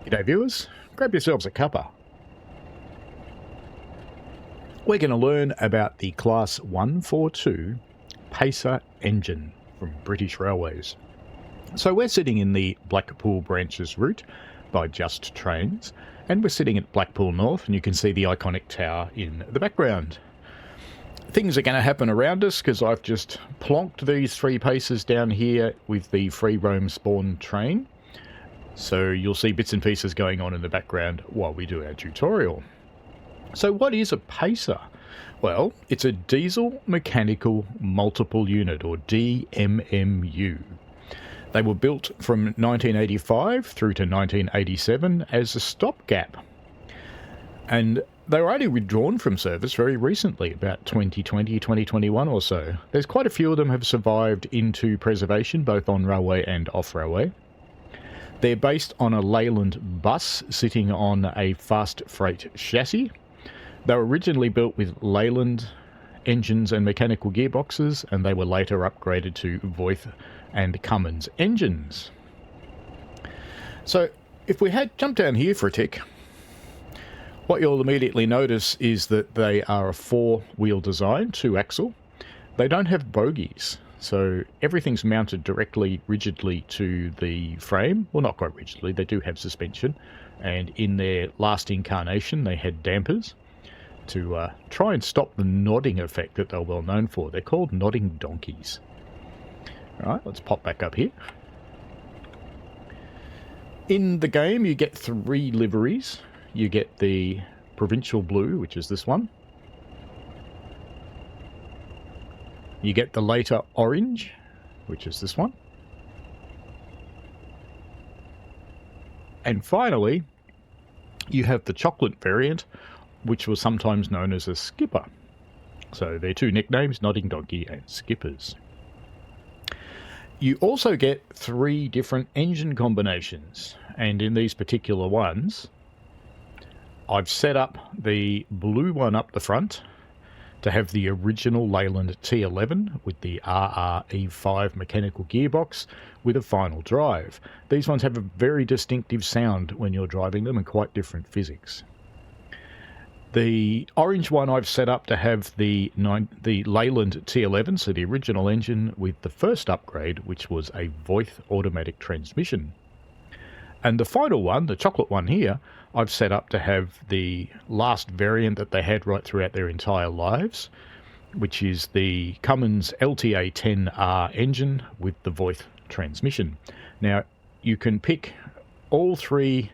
G'day viewers, grab yourselves a cuppa. We're going to learn about the Class 142 Pacer engine from British Railways. So we're sitting in the Blackpool Branches route by Just Trains, and we're sitting at Blackpool North, and you can see the iconic tower in the background. Things are going to happen around us because I've just plonked these three Pacers down here with the free roam spawn train. So you'll see bits and pieces going on in the background while we do our tutorial. So what is a Pacer? Well, it's a diesel mechanical multiple unit, or DMMU. They were built from 1985 through to 1987 as a stopgap. And they were only withdrawn from service very recently, about 2020, 2021 or so. There's quite a few of them have survived into preservation, both on railway and off-railway. They're based on a Leyland bus sitting on a fast freight chassis. They were originally built with Leyland engines and mechanical gearboxes, and they were later upgraded to Voith and Cummins engines. So if we had jumped down here for a tick, what you'll immediately notice is that they are a four-wheel design, two-axle. They don't have bogies. So everything's mounted directly, rigidly to the frame. Well, not quite rigidly, they do have suspension. And in their last incarnation, they had dampers to try and stop the nodding effect that they're well known for. They're called nodding donkeys. All right, let's pop back up here. In the game, you get three liveries. You get the provincial blue, which is this one. You get the later orange, which is this one. And finally, you have the chocolate variant, which was sometimes known as a skipper. So they're two nicknames, Nodding Donkey and Skippers. You also get three different engine combinations, and in these particular ones, I've set up the blue one up the front to have the original Leyland T11 with the RRE5 mechanical gearbox with a final drive. These ones have a very distinctive sound when you're driving them and quite different physics. The orange one I've set up to have the Leyland T11, so the original engine with the first upgrade, which was a Voith automatic transmission. And the final one, the chocolate one here, I've set up to have the last variant that they had right throughout their entire lives, which is the Cummins LTA10R engine with the Voith transmission. Now, you can pick all three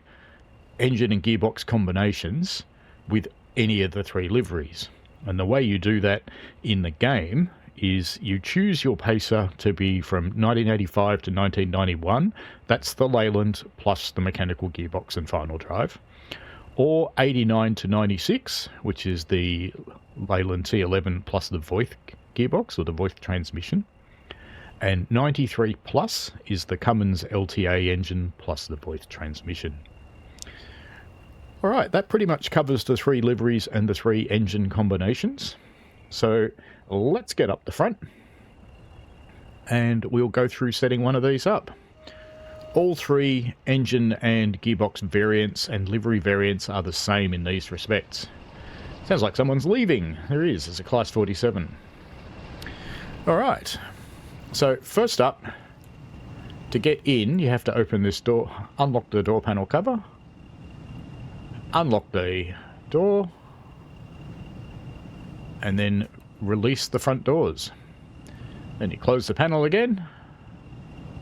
engine and gearbox combinations with any of the three liveries. And the way you do that in the game is you choose your Pacer to be from 1985 to 1991. That's the Leyland plus the mechanical gearbox and final drive. Or 89 to 96, which is the Leyland T11 plus the Voith gearbox or the Voith transmission. And 93 plus is the Cummins LTA engine plus the Voith transmission. All right, that pretty much covers the three liveries and the three engine combinations. So let's get up the front and we'll go through setting one of these up. All three engine and gearbox variants and livery variants are the same in these respects. Sounds like someone's leaving. There is. It's a Class 47. All right. So first up, to get in, you have to open this door, unlock the door panel cover, unlock the door, and then release the front doors. Then you close the panel again,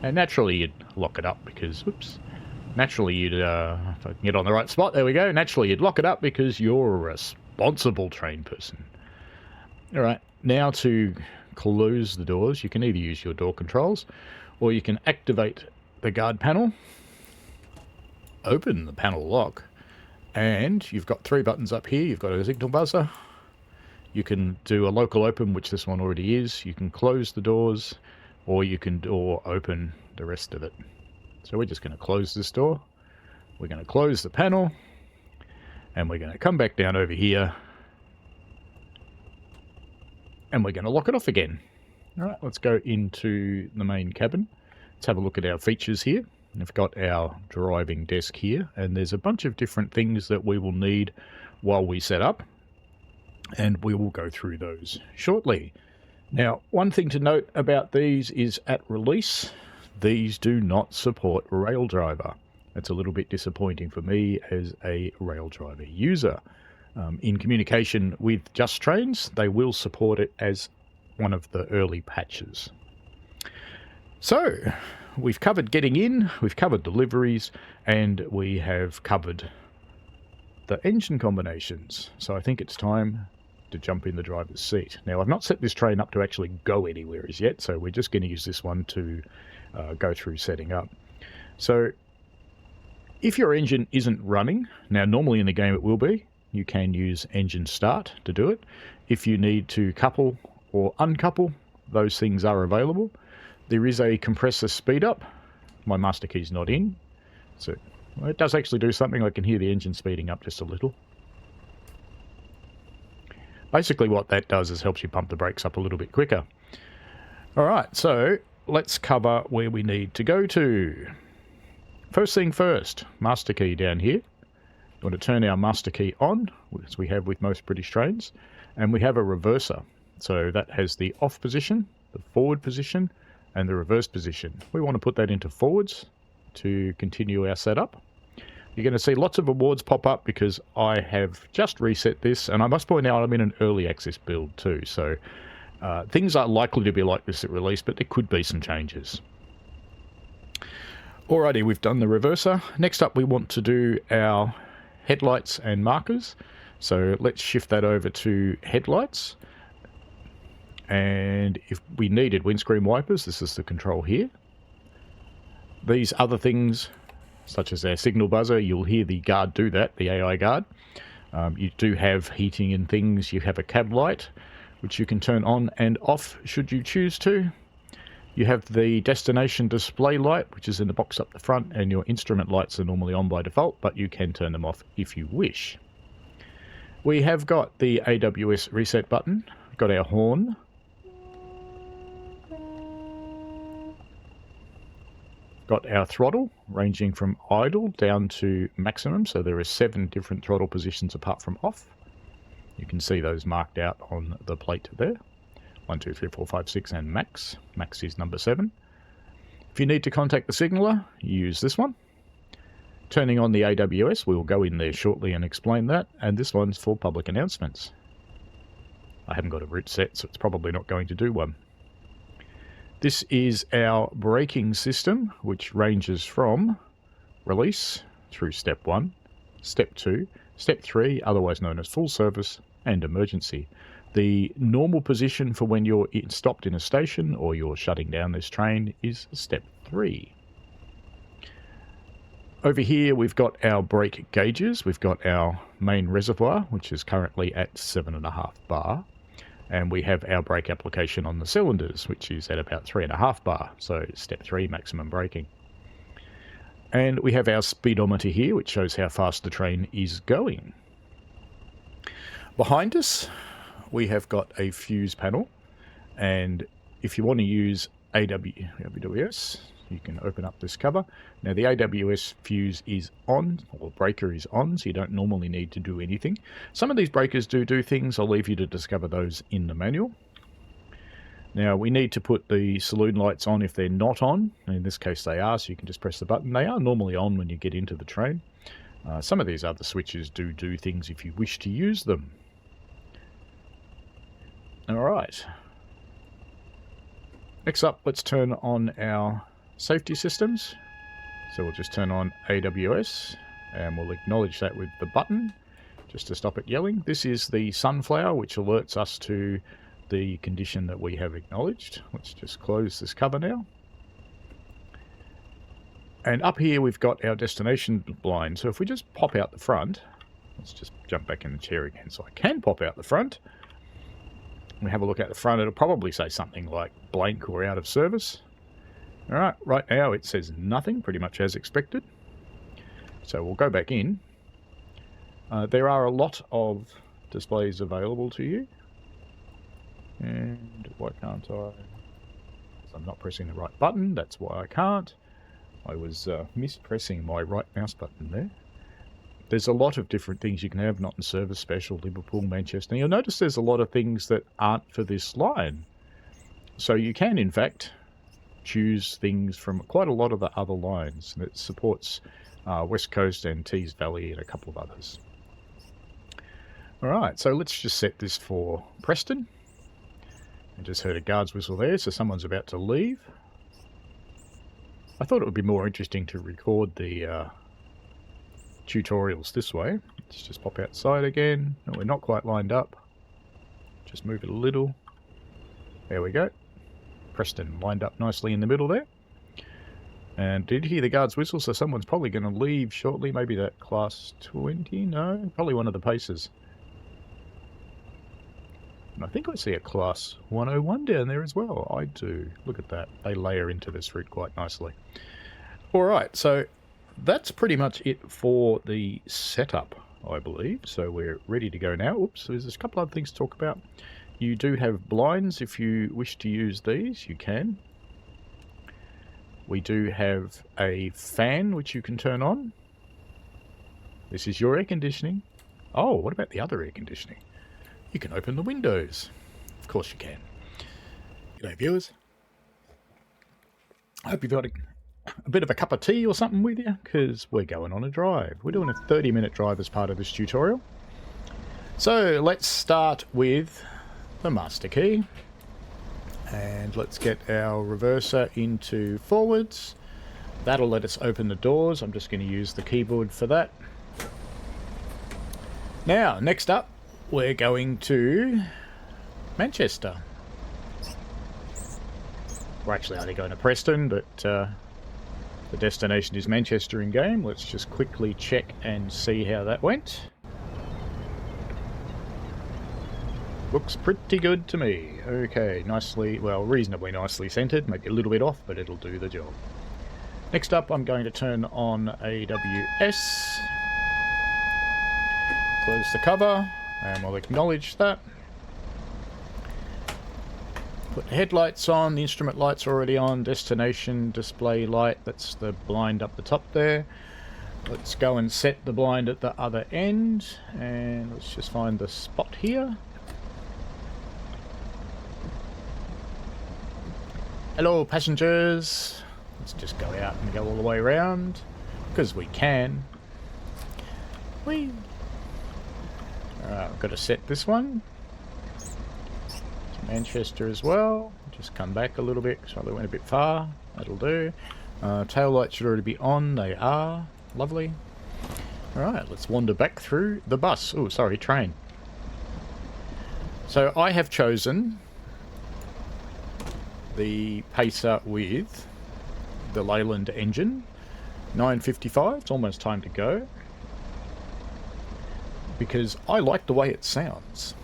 and naturally you'd lock it up because, oops, naturally you'd, if I can get on the right spot, there we go, naturally you'd lock it up because you're a responsible train person. Alright, now to close the doors, you can either use your door controls, or you can activate the guard panel, open the panel lock, and you've got three buttons up here. You've got a signal buzzer. You can do a local open, which this one already is. You can close the doors, or you can door open the rest of it. So we're just going to close this door. We're going to close the panel, and we're going to come back down over here, and we're going to lock it off again. All right, let's go into the main cabin. Let's have a look at our features here. We've got our driving desk here, and there's a bunch of different things that we will need while we set up, and we will go through those shortly. Now, one thing to note about these is at release, these do not support Raildriver. That's a little bit disappointing for me as a Raildriver user. In communication with Just Trains, they will support it as one of the early patches. So, we've covered getting in, we've covered deliveries, and we have covered the engine combinations. So I think it's time to jump in the driver's seat. Now, I've not set this train up to actually go anywhere as yet, so we're just going to use this one to go through setting up. So, if your engine isn't running, now normally in the game it will be, you can use engine start to do it. If you need to couple or uncouple, those things are available. There is a compressor speed up. My master key's not in, so well, it does actually do something. I can hear the engine speeding up just a little. Basically what that does is helps you pump the brakes up a little bit quicker. Alright, so let's cover where we need to go to. First thing first, master key down here. We want to turn our master key on, as we have with most British trains, and we have a reverser. So that has the off position, the forward position, and the reverse position. We want to put that into forwards to continue our setup. You're going to see lots of awards pop up because I have just reset this, and I must point out I'm in an early access build too, so things are likely to be like this at release, but there could be some changes. Alrighty, we've done the reverser. Next up we want to do our headlights and markers, so let's shift that over to headlights. And if we needed windscreen wipers, this is the control here. These other things, such as our signal buzzer, you'll hear the guard do that, the AI guard. You do have heating and things. You have a cab light, which you can turn on and off should you choose to. You have the destination display light, which is in the box up the front, and your instrument lights are normally on by default, but you can turn them off if you wish. We have got the AWS reset button, got our horn, got our throttle ranging from idle down to maximum, so there are 7 different throttle positions apart from off. You can see those marked out on the plate there. 1, 2, 3, 4, 5, 6 and max. Max is number 7. If you need to contact the signaller, you use this one. Turning on the AWS, we will go in there shortly and explain that, and this one's for public announcements. I haven't got a route set, so it's probably not going to do one. This is our braking system, which ranges from release through step 1, step 2, step 3, otherwise known as full service, and emergency. The normal position for when you're stopped in a station or you're shutting down this train is step 3. Over here we've got our brake gauges. We've got our main reservoir, which is currently at 7.5 bar. And we have our brake application on the cylinders, which is at about 3.5 bar, so step 3, maximum braking. And we have our speedometer here, which shows how fast the train is going. Behind us, we have got a fuse panel, and if you want to use AWS, you can open up this cover. Now the AWS fuse is on, or breaker is on, so you don't normally need to do anything. Some of these breakers do things. I'll leave you to discover those in the manual. Now we need to put the saloon lights on if they're not on. In this case they are, so you can just press the button. They are normally on when you get into the train. Some of these other switches do things if you wish to use them. Alright. Next up, let's turn on our safety systems. So we'll just turn on AWS and we'll acknowledge that with the button just to stop it yelling. This is the sunflower, which alerts us to the condition that we have acknowledged. Let's just close this cover now. And up here we've got our destination blind. So if we just pop out the front, let's just jump back in the chair again so I can pop out the front. We have a look at the front, it'll probably say something like blank or out of service. Alright, right now it says nothing, pretty much as expected. So we'll go back in. There are a lot of displays available to you. And why can't I? I'm not pressing the right button, that's why I can't. I was mispressing my right mouse button there. There's a lot of different things you can have, not in service special, Liverpool, Manchester. You'll notice there's a lot of things that aren't for this line. So you can, in fact, choose things from quite a lot of the other lines. And it supports West Coast and Tees Valley and a couple of others. Alright, so let's just set this for Preston. I just heard a guard's whistle there, so someone's about to leave. I thought it would be more interesting to record the tutorials this way. Let's just pop outside again. No, we're not quite lined up. Just move it a little. There we go. Preston lined up nicely in the middle there. And did you hear the guard's whistle? So someone's probably going to leave shortly. Maybe that class 20? No, probably one of the paces. And I think I see a class 101 down there as well. I do. Look at that. They layer into this route quite nicely. Alright, so that's pretty much it for the setup, I believe. So we're ready to go now. Oops, there's a couple other things to talk about. You do have blinds. If you wish to use these, you can. We do have a fan which you can turn on. This is your air conditioning. Oh, what about the other air conditioning? You can open the windows. Of course you can. G'day viewers. I hope you've got a bit of a cup of tea or something with you, because we're going on a drive. We're doing a 30-minute drive as part of this tutorial. So let's start with the master key. And let's get our reverser into forwards. That'll let us open the doors. I'm just going to use the keyboard for that. Now, next up, we're going to Manchester. We're actually only going to Preston, but the destination is Manchester in game. Let's just quickly check and see how that went. Looks pretty good to me. Okay, nicely, well, reasonably nicely centered. Maybe a little bit off, but it'll do the job. Next up, I'm going to turn on AWS. Close the cover, and we'll acknowledge that. Put the headlights on, the instrument light's already on, destination display light, that's the blind up the top there. Let's go and set the blind at the other end, and let's just find the spot here. Hello passengers, let's just go out and go all the way around, because we can. Whee! Alright, we've got to set this one. To Manchester as well. Just come back a little bit, so they went a bit far. That'll do. Tail lights should already be on, they are. Lovely. Alright, let's wander back through the bus. Oh, sorry, train. So I have chosen the Pacer with the Leyland engine. 9:55, it's almost time to go. Because I like the way it sounds.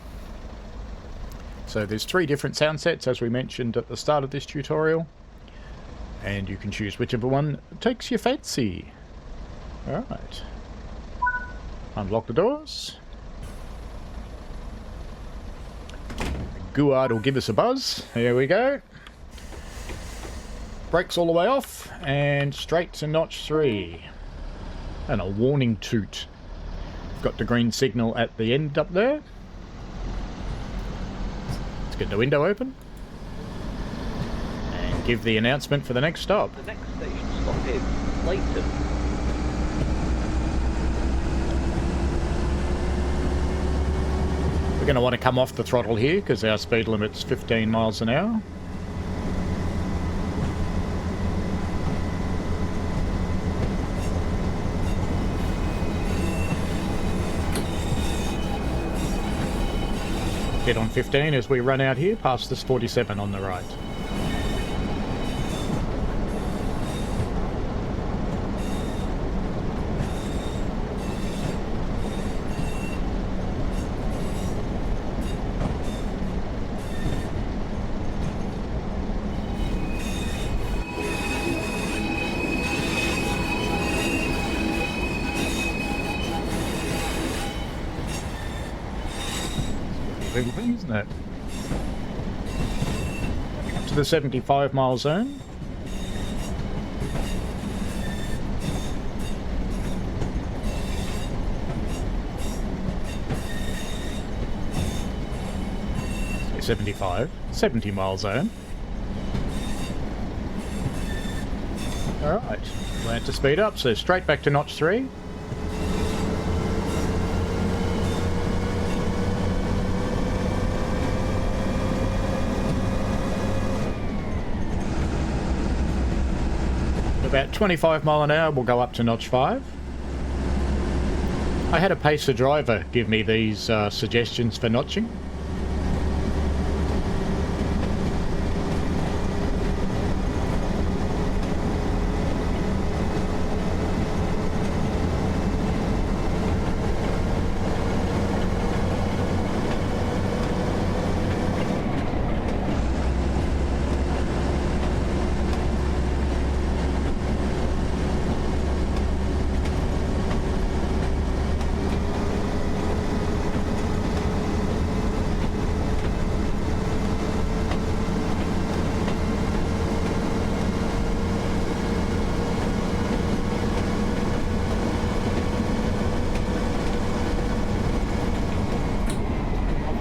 So there's 3 different sound sets, as we mentioned at the start of this tutorial. And you can choose whichever one takes your fancy. Alright. Unlock the doors. Guard will give us a buzz. Here we go. Brakes all the way off, and straight to notch 3. And a warning toot. Got the green signal at the end up there. Let's get the window open. And give the announcement for the next stop. The next station stop is Leyland. We're going to want to come off the throttle here because our speed limit's 15 miles an hour. Hit on 15 as we run out here past this 47 on the right. Little thing, isn't it? Up to the 75 mile zone. 75, 70 mile zone. Alright, learn to speed up, so straight back to notch 3. About 25 mile an hour, we'll go up to notch 5. I had a pacer driver give me these suggestions for notching.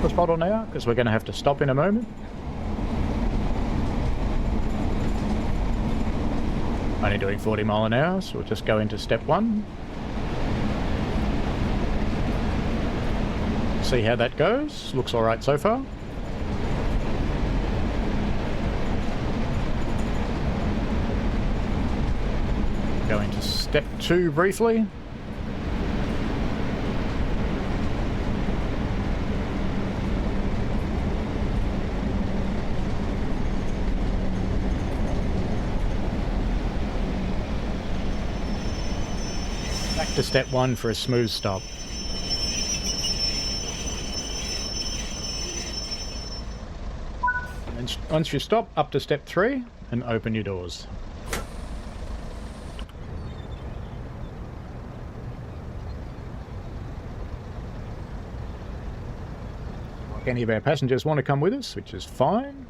The throttle now because we're going to have to stop in a moment. Only doing 40 mile an hour, so we'll just go into step 1. See how that goes. Looks alright so far. Go into step 2 briefly. Back to step 1 for a smooth stop. And once you stop, up to step 3 and open your doors. Like any of our passengers want to come with us, which is fine.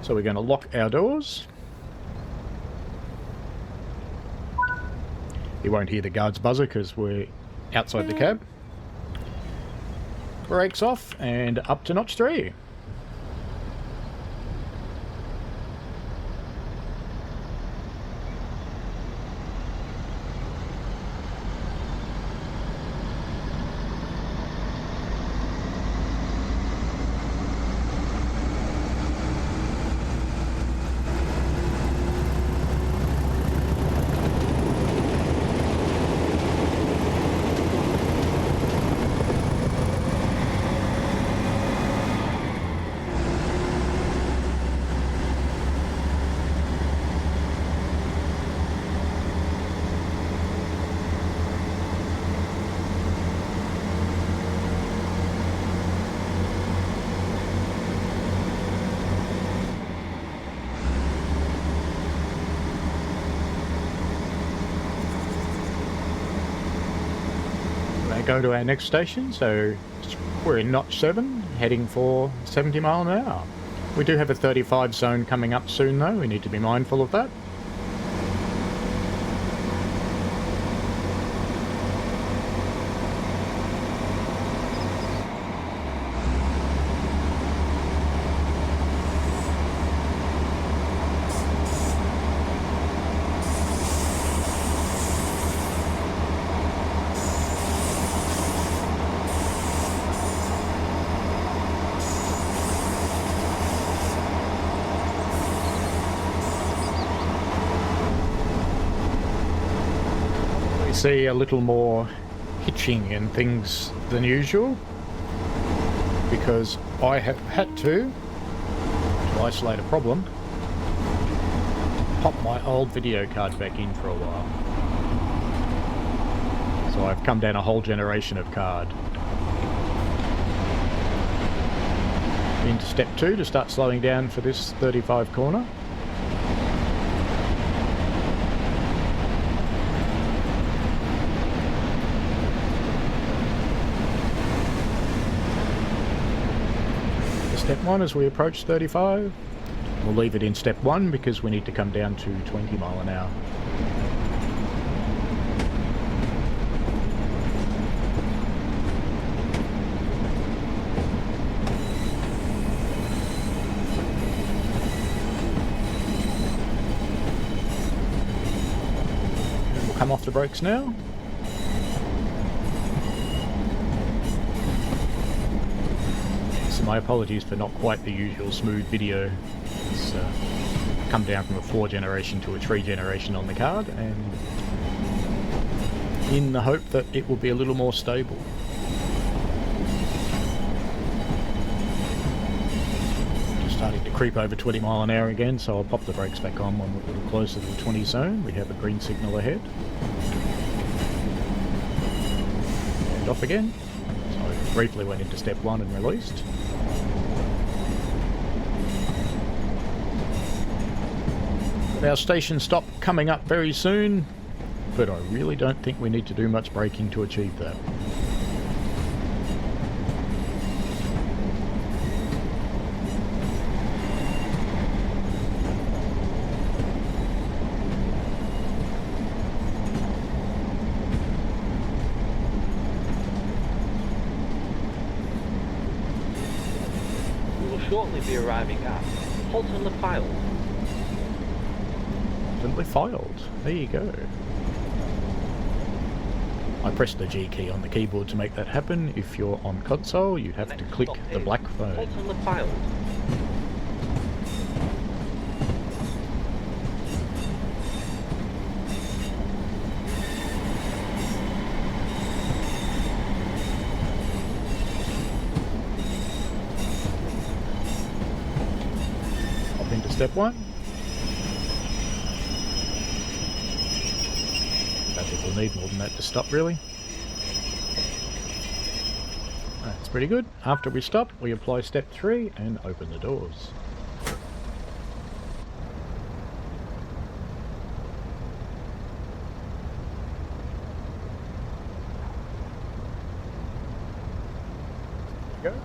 So we're going to lock our doors. You won't hear the guard's buzzer because we're outside the cab. Brakes off and up to notch 3. Go to our next station, so we're in notch 7, heading for 70 mile an hour. We do have a 35 zone coming up soon though, we need to be mindful of that. See a little more hitching and things than usual because I have had to isolate a problem, pop my old video card back in for a while. So I've come down a whole generation of card. Into step 2 to start slowing down for this 35 corner. Step 1 as we approach 35. We'll leave it in step 1 because we need to come down to 20 mile an hour. come off the brakes now. So my apologies for not quite the usual smooth video. It's come down from a 4 generation to a 3 generation on the card, and in the hope that it will be a little more stable. Just starting to creep over 20 mile an hour again, so I'll pop the brakes back on when we're a little closer to the 20 zone. We have a green signal ahead. And off again. So I briefly went into step 1 and released. Our station stop coming up very soon, but I really don't think we need to do much braking to achieve that. We will shortly be arriving at Halton Le File. Simply filed. There you go. I pressed the G key on the keyboard to make that happen. If you're on console, you'd have to click the black phone. Halton Le File. Hop into step 1. I think we'll need more than that to stop, really. That's pretty good. After we stop, we apply step 3 and open the doors. There we go.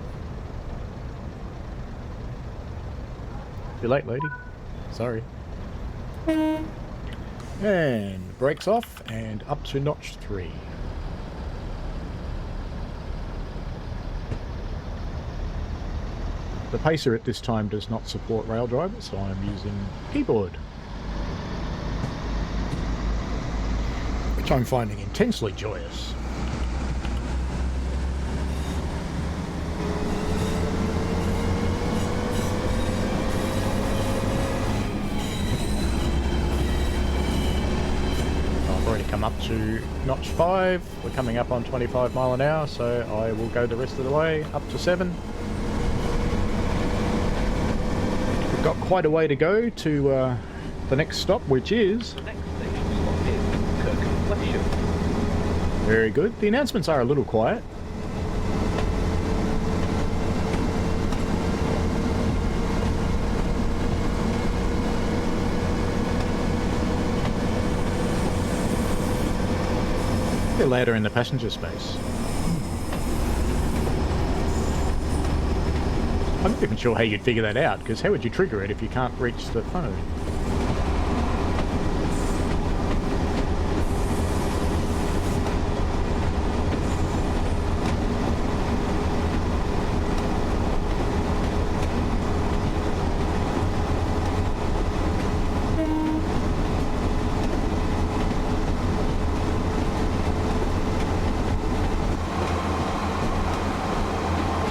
Too late, lady. Sorry. And brakes off and up to notch 3. The pacer at this time does not support rail driver, so I'm using keyboard, which I'm finding intensely joyous. Come up to notch 5. We're coming up on 25 mile an hour, so I will go the rest of the way up to 7. We've got quite a way to go to the next stop, which is... The next station stop is Kirk. Very good. The announcements are a little quiet. A ladder in the passenger space. I'm not even sure how you'd figure that out, because how would you trigger it if you can't reach the phone?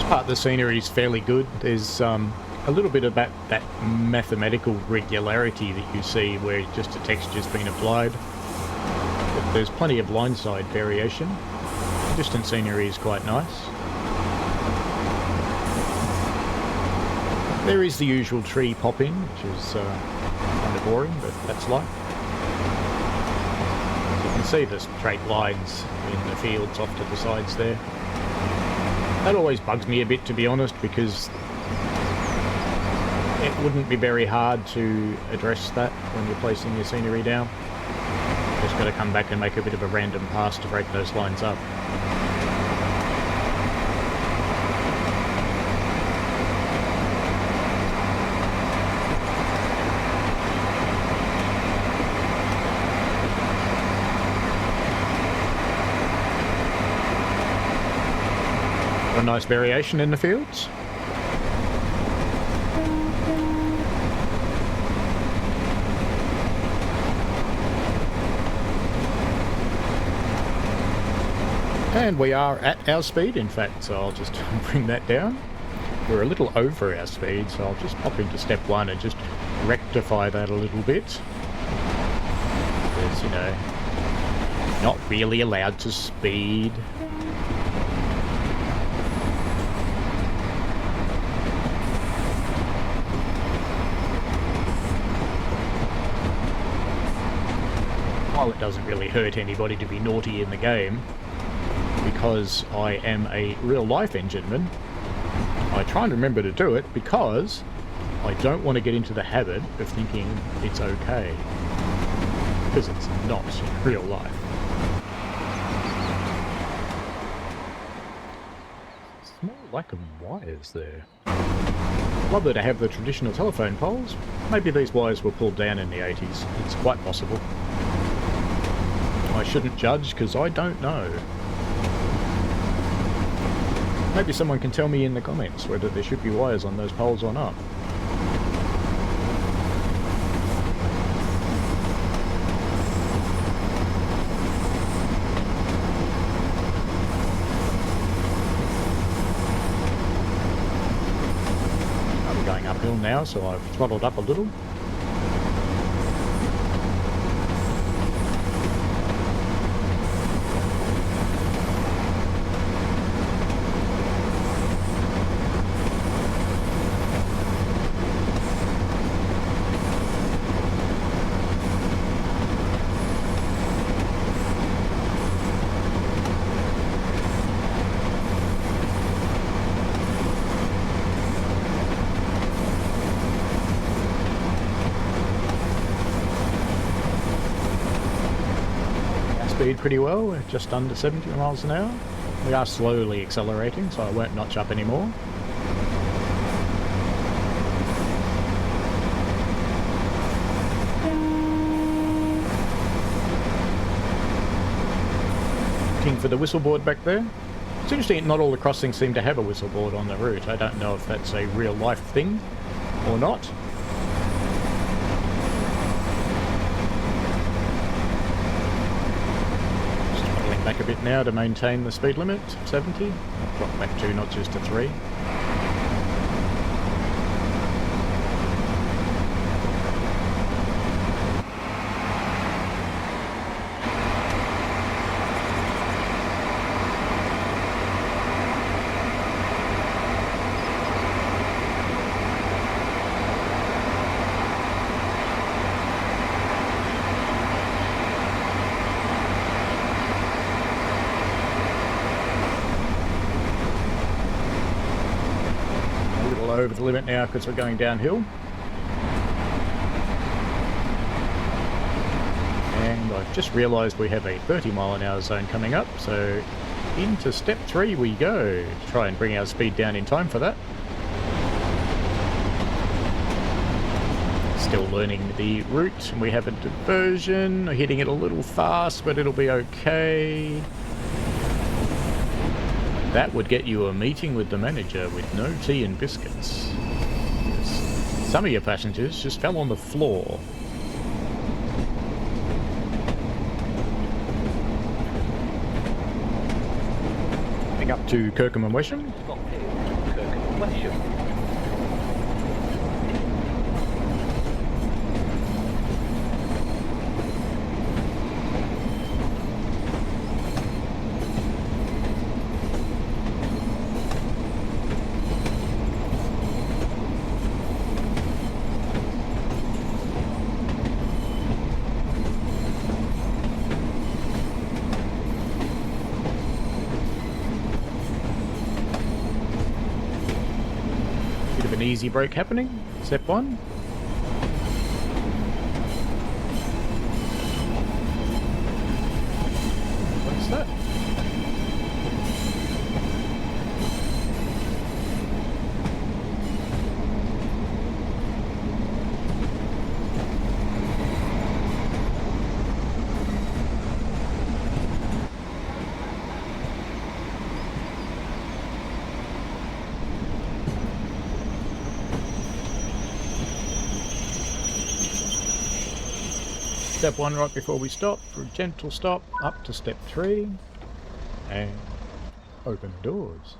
Part of the scenery is fairly good. There's a little bit of that mathematical regularity that you see where just a texture's been applied. But there's plenty of line side variation. Distant scenery is quite nice. There is the usual tree pop-in, which is kind of boring, but that's life. You can see the straight lines in the fields off to the sides there. That always bugs me a bit, to be honest, because it wouldn't be very hard to address that when you're placing your scenery down. Just got to come back and make a bit of a random pass to break those lines up. A nice variation in the fields. And we are at our speed, in fact, so I'll just bring that down. We're a little over our speed, so I'll just pop into step 1 and just rectify that a little bit. Because, you know, not really allowed to speed. While it doesn't really hurt anybody to be naughty in the game, because I am a real-life engineman, I try and remember to do it because I don't want to get into the habit of thinking it's okay. Because it's not in real life. Small lack of wires there. Lovely to have the traditional telephone poles. Maybe these wires were pulled down in the 80s. It's quite possible. I shouldn't judge because I don't know. Maybe someone can tell me in the comments whether there should be wires on those poles or not. I'm going uphill now, so I've throttled up a little. Speed pretty well, just under 70 miles an hour. We are slowly accelerating, so I won't notch up anymore. Looking for the whistleboard back there. It's interesting, not all the crossings seem to have a whistleboard on the route. I don't know if that's a real life thing or not. Back a bit now to maintain the speed limit, 70. I'll drop back 2 notches to 3. Over the limit now because we're going downhill. And I've just realised we have a 30-mile-an-hour zone coming up, so into step 3 we go. Try and bring our speed down in time for that. Still learning the route, and we have a diversion. Hitting it a little fast, but it'll be okay. That would get you a meeting with the manager with no tea and biscuits. Some of your passengers just fell on the floor. Heading up to Kirkham and Wesham. Kirkham and Wesham. An easy break happening. Step 1. What's that? Step 1 right before we stop, for a gentle stop, up to step 3, and open the doors.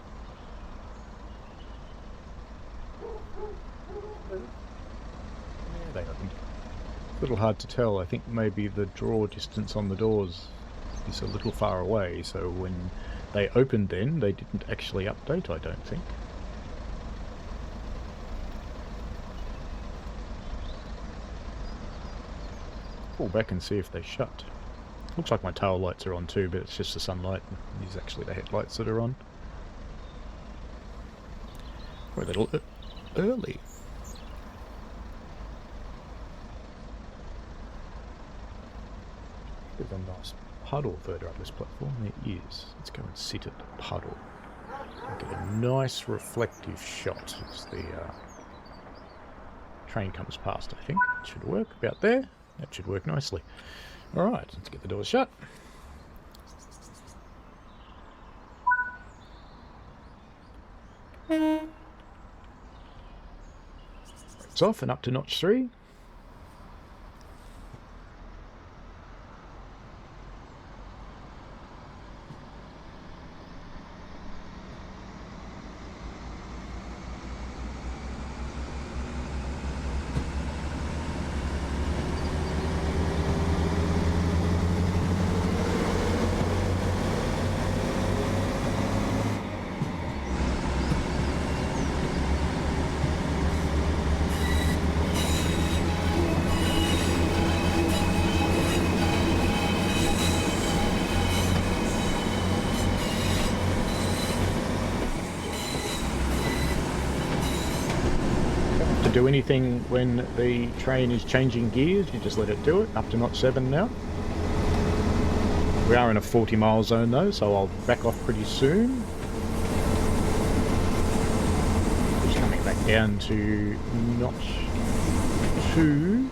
Yeah, they opened. A little hard to tell. I think maybe the draw distance on the doors is a little far away, so when they opened then, they didn't actually update, I don't think. Pull back and see if they shut. Looks like my tail lights are on too, but it's just the sunlight. These are actually the headlights that are on. We're a little early. There's a nice puddle further up this platform. There is. Let's go and sit at the puddle. And get a nice reflective shot as the train comes past, I think. It should work about there. That should work nicely. Alright, let's get the doors shut. It's off and up to notch 3. Do anything when the train is changing gears, you just let it do it, up to notch 7 now. We are in a 40 mile zone though, so I'll back off pretty soon. Just coming back down to notch 2,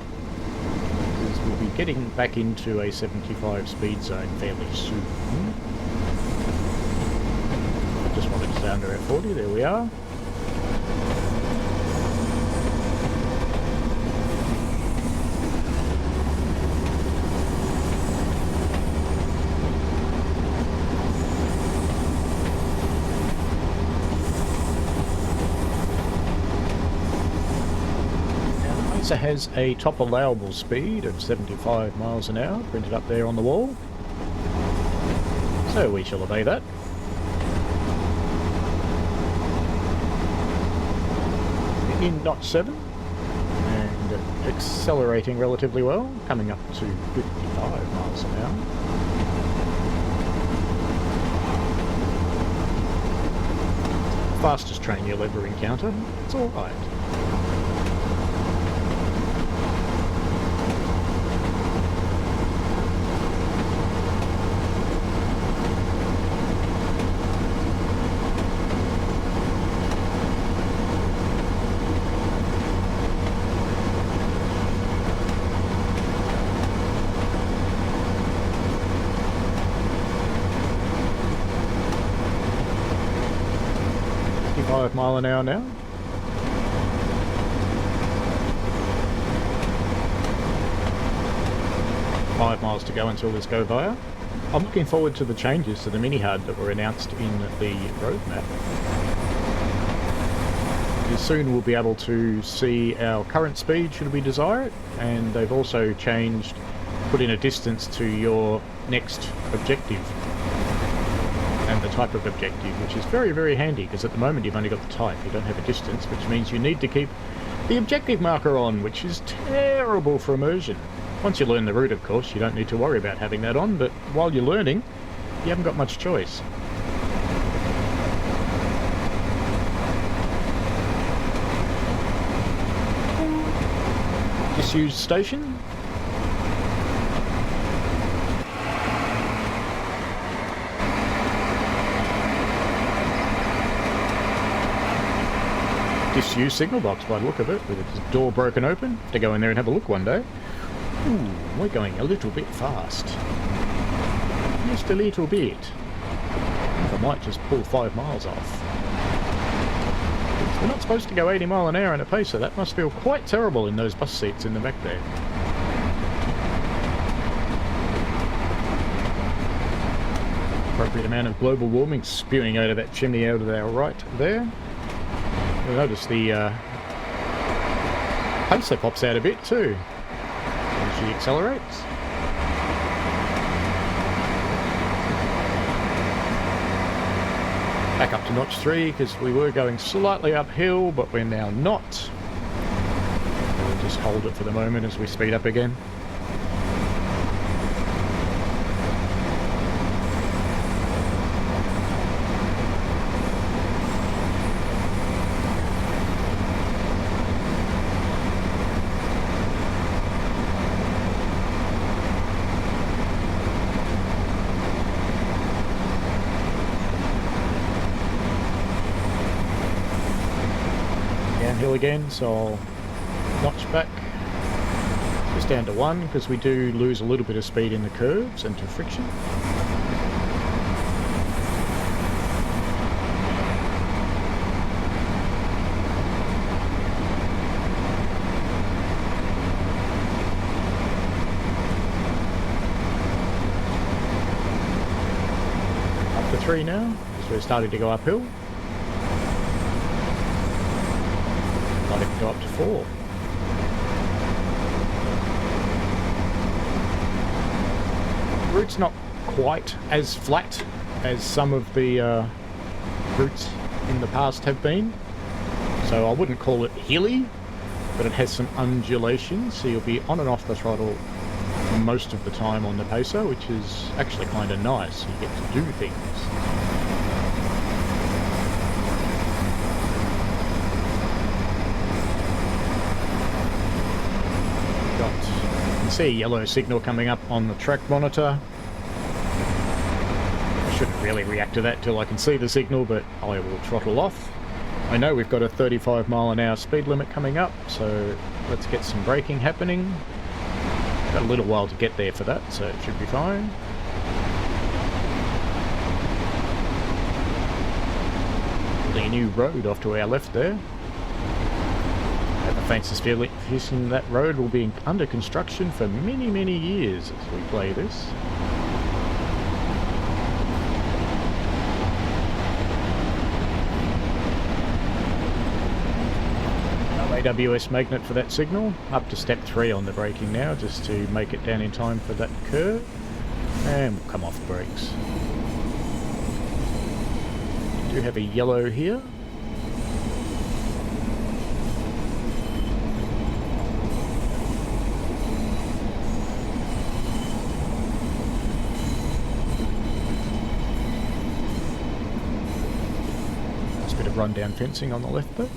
because we'll be getting back into a 75 speed zone fairly soon. I just wanted to stay under our 40, there we are. Has a top allowable speed of 75 miles an hour printed up there on the wall, so we shall obey that. In notch 7 and accelerating relatively well, coming up to 55 miles an hour. Fastest train you'll ever encounter. It's alright. Mile an hour now. Five miles to go until this go via. I'm looking forward to the changes to the mini HUD that were announced in the roadmap. Because soon we'll be able to see our current speed should we desire it, and they've also changed, put in a distance to your next objective. And the type of objective, which is very, very handy, because at the moment you've only got the type, you don't have a distance, which means you need to keep the objective marker on, which is terrible for immersion. Once you learn the route, of course, you don't need to worry about having that on, but while you're learning, you haven't got much choice. Disused station. Disused signal box by the look of it, with its door broken open. Have to go in there and have a look one day. Ooh, we're going a little bit fast. Just a little bit. I might just pull 5 miles off. We're not supposed to go 80 mile an hour in a pacer. That must feel quite terrible in those bus seats in the back there. appropriate amount of global warming spewing out of that chimney out of our right there. You'll notice the pacer pops out a bit too as she accelerates. Back up to notch 3 because we were going slightly uphill, but we're now not. We'll just hold it for the moment as we speed up again. Downhill again, so I'll notch back just down to 1 because we do lose a little bit of speed in the curves and to friction. Up to 3 now because we're starting to go uphill. Might even go up to 4. The route's not quite as flat as some of the routes in the past have been, so I wouldn't call it hilly, but it has some undulations, so you'll be on and off the throttle most of the time on the pacer, which is actually kind of nice. You get to do things. See a yellow signal coming up on the track monitor. I shouldn't really react to that till I can see the signal, but I will throttle off. I know we've got a 35-mile-an-hour speed limit coming up, so let's get some braking happening. Got a little while to get there for that, so it should be fine. A new road off to our left there. The fanciest feeling that road will be under construction for many, many years as we play this. No AWS magnet for that signal. Up to step 3 on the braking now, just to make it down in time for that curve. And we'll come off the brakes. We do have a yellow here. Run-down fencing on the left bit.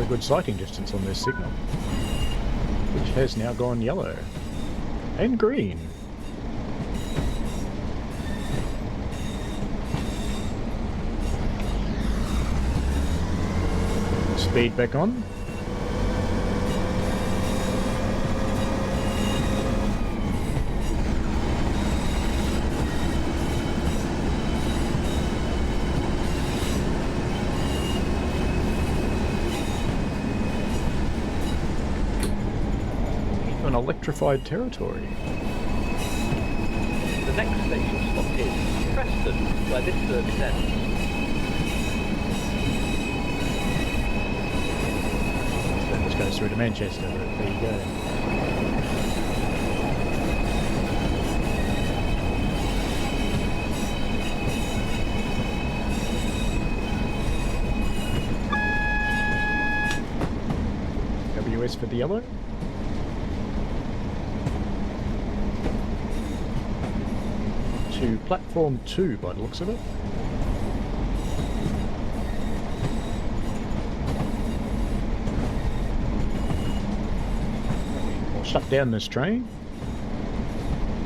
Good sighting distance on this signal, which has now gone yellow and green. Speed back on. Electrified territory. The next station stop is Preston, where this service ends. So this goes through to Manchester, but there you go. AWS for the yellow. To platform 2 by the looks of it. We'll shut down this train.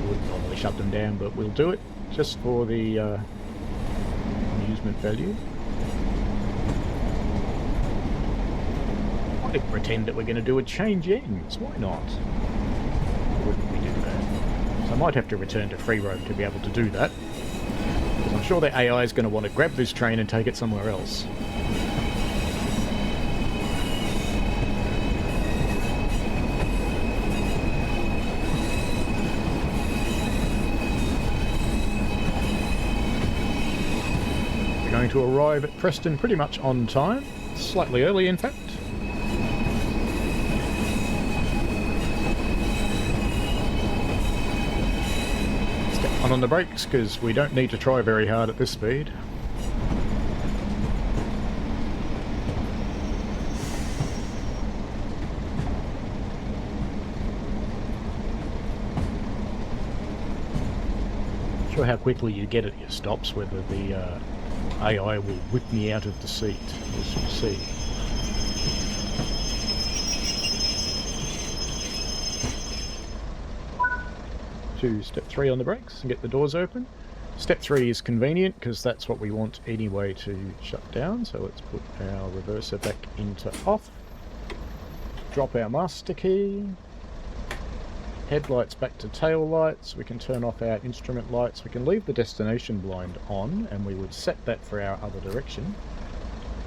We wouldn't normally shut them down, but we'll do it just for the amusement value. I could pretend that we're going to do a change ends. Why not? Why wouldn't we do that? So I might have to return to free roam to be able to do that. Because I'm sure the AI is going to want to grab this train and take it somewhere else. We're going to arrive at Preston pretty much on time. Slightly early, in fact. On the brakes, because we don't need to try very hard at this speed. Not sure how quickly you get at your stops, whether the AI will whip me out of the seat. We'll see. To step 3 on the brakes and get the doors open. Step 3 is convenient because that's what we want anyway to shut down. So let's put our reverser back into off. Drop our master key. Headlights back to tail lights. We can turn off our instrument lights. We can leave the destination blind on, and we would set that for our other direction.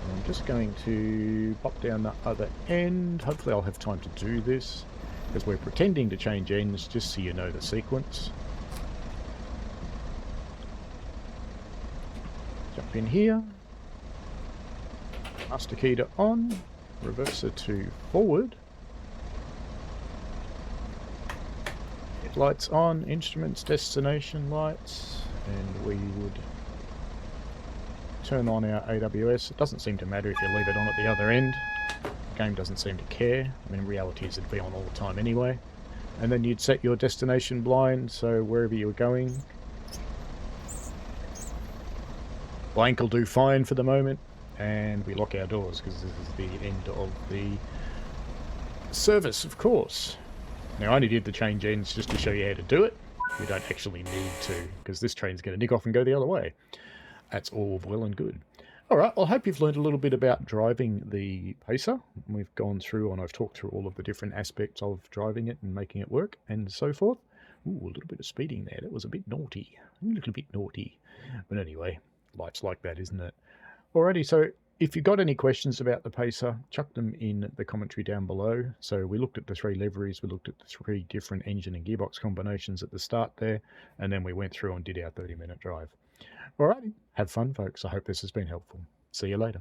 I'm just going to pop down the other end. Hopefully I'll have time to do this, because we're pretending to change ends, just so you know the sequence. Jump in here. Master key to on. Reverser to forward. Headlights on. Instruments, destination lights. And we would turn on our AWS. It doesn't seem to matter if you leave it on at the other end. Game doesn't seem to care. I mean, in reality, it'd be on all the time anyway. And then you'd set your destination blind, so wherever you're going. Blank will do fine for the moment. And we lock our doors, because this is the end of the service, of course. Now, I only did the change ends just to show you how to do it. You don't actually need to, because this train's going to nick off and go the other way. That's all well and good. Alright, well, I hope you've learned a little bit about driving the Pacer. We've gone through and I've talked through all of the different aspects of driving it and making it work and so forth. Ooh, a little bit of speeding there. That was a bit naughty. A little bit naughty. But anyway, life's like that, isn't it? Alrighty, so if you've got any questions about the Pacer, chuck them in the commentary down below. So we looked at the 3 liveries, we looked at the 3 different engine and gearbox combinations at the start there, and then we went through and did our 30-minute drive. Alrighty, have fun, folks. I hope this has been helpful. See you later.